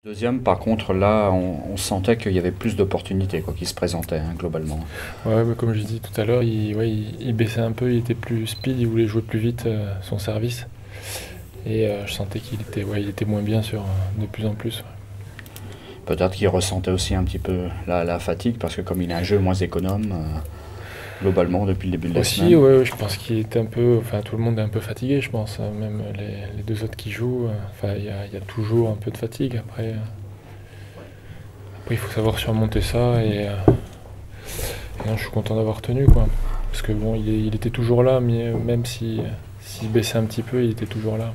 Deuxième, par contre, là, on sentait qu'il y avait plus d'opportunités quoi, qui se présentaient globalement. Ouais, bah, comme j'ai dit tout à l'heure, il baissait un peu, il était plus speed, il voulait jouer plus vite son service. Et je sentais il était moins bien de plus en plus. Peut-être qu'il ressentait aussi un petit peu la fatigue, parce que comme il a un jeu moins économe, globalement, depuis le début de la Aussi, semaine. ouais, je pense qu'il était un peu. Enfin, tout le monde est un peu fatigué, je pense. Même les deux autres qui jouent. Enfin, il y a toujours un peu de fatigue. Après, il faut savoir surmonter ça. Et non, je suis content d'avoir tenu, quoi. Parce que bon, il était toujours là, mais même s'il baissait un petit peu, il était toujours là.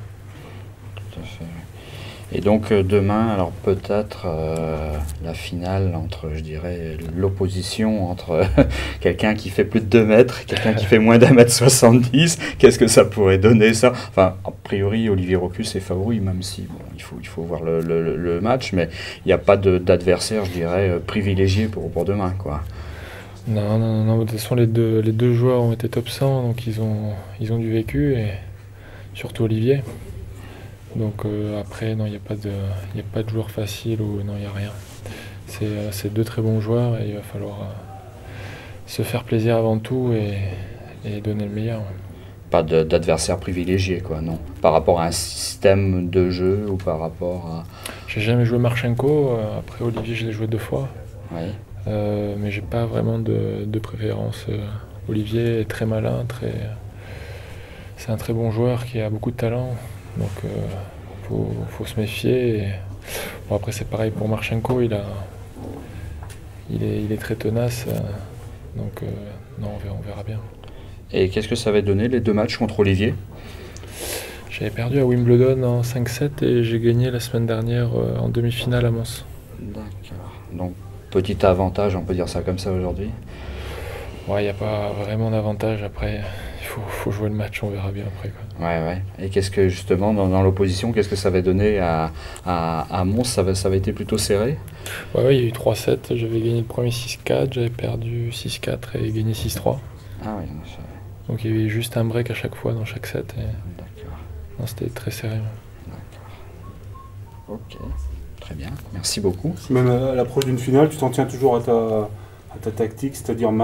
Tout à fait. Et donc demain, alors peut-être la finale entre, je dirais, l'opposition entre quelqu'un qui fait plus de 2 mètres, quelqu'un qui fait moins d'1m70, qu'est-ce que ça pourrait donner ça? Enfin, a priori, Olivier Rocus est favori, même si bon, il faut voir le match, mais il n'y a pas d'adversaire, je dirais, privilégié pour demain, quoi. Non, non, non, de toute façon, les deux joueurs ont été top 100, donc ils ont du vécu, et surtout Olivier. Donc après, non, il y a pas de joueur facile, ou non, il n'y a rien. C'est deux très bons joueurs, et il va falloir se faire plaisir avant tout et donner le meilleur. Ouais. Pas d'adversaire privilégié, quoi, non. Par rapport à un système de jeu ou par rapport à... J'ai jamais joué Marchenko, après Olivier, je l'ai joué 2 fois. Oui. Mais j'ai pas vraiment de préférence. Olivier est très malin, c'est un très bon joueur qui a beaucoup de talent, donc faut se méfier. Bon, après c'est pareil pour Marchenko, il est très tenace, donc non, on verra bien. Et qu'est-ce que ça va donner les 2 matchs contre Olivier? J'avais perdu à Wimbledon en 5-7 et j'ai gagné la semaine dernière en demi-finale à Mons. D'accord. Donc petit avantage, on peut dire ça comme ça aujourd'hui. Ouais, il n'y a pas vraiment d'avantage après. Il faut jouer le match, on verra bien après, quoi. Ouais, ouais. Et qu'est-ce que justement dans l'opposition, qu'est-ce que ça va donner à Mons? Ça va été plutôt serré? Ouais, il y a eu 3-7, j'avais gagné le premier 6-4, j'avais perdu 6-4 et gagné 6-3. Ah oui, Donc il y avait juste un break à chaque fois dans chaque set. d'accord. Non, c'était très serré. Ok, très bien. Merci beaucoup. Même à l'approche d'une finale, tu t'en tiens toujours à ta tactique, c'est-à-dire le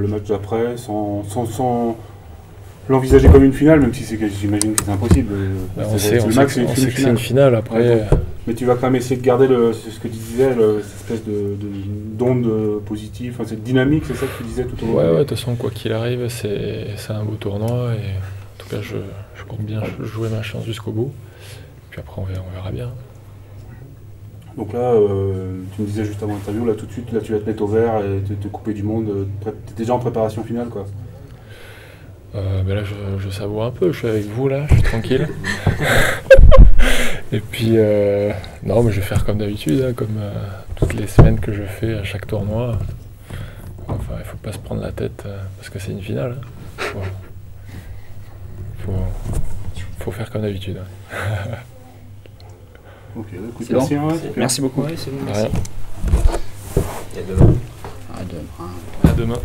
match d'après, sans l'envisager comme une finale, même si j'imagine que c'est impossible. On sait que c'est une finale après. Ouais, mais tu vas quand même essayer de garder ce que tu disais, cette espèce d'onde positive, enfin, cette dynamique, c'est ça que tu disais tout au long. Ouais, de toute façon, quoi qu'il arrive, c'est un beau tournoi. Et en tout cas, je compte bien jouer ma chance jusqu'au bout. Puis après, on verra bien. Donc là, tu me disais juste avant l'interview, là tout de suite, là, tu vas te mettre au vert et te couper du monde. Tu es déjà en préparation finale, quoi. Mais là, je savoure un peu. Je suis avec vous, là. Je suis tranquille. Et puis, non, mais je vais faire comme d'habitude, hein, comme toutes les semaines que je fais à chaque tournoi. Enfin, il faut pas se prendre la tête parce que c'est une finale. Hein. Faut faire comme d'habitude. Hein. Ok, écoute, C'est bon. Merci beaucoup. De rien. Et à demain. À demain. À demain.